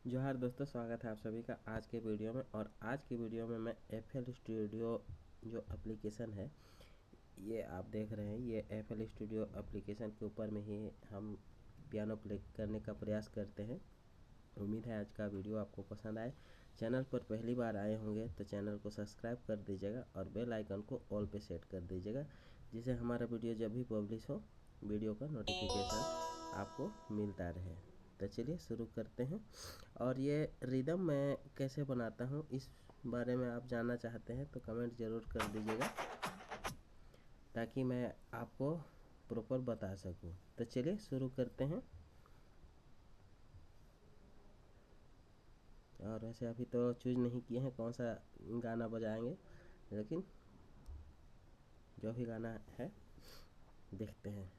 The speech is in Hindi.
जोहार दोस्तों, स्वागत है आप सभी का आज के वीडियो में। और आज के वीडियो में मैं FL स्टूडियो जो एप्लीकेशन है, ये आप देख रहे हैं, ये FL स्टूडियो एप्लीकेशन के ऊपर में ही हम पियानो प्ले करने का प्रयास करते हैं। उम्मीद है आज का वीडियो आपको पसंद आए। चैनल पर पहली बार आए होंगे तो चैनल को सब्सक्राइब कर दीजिएगा और बेल आइकन को ऑल पे सेट कर दीजिएगा, जिससे हमारा वीडियो जब भी पब्लिश हो वीडियो का नोटिफिकेशन आपको मिलता रहे। तो चलिए शुरू करते हैं। और ये रिदम मैं कैसे बनाता हूँ इस बारे में आप जानना चाहते हैं तो कमेंट ज़रूर कर दीजिएगा, ताकि मैं आपको प्रॉपर बता सकूँ। तो चलिए शुरू करते हैं। और वैसे अभी तो चूज़ नहीं किए हैं कौन सा गाना बजाएंगे, लेकिन जो भी गाना है देखते हैं।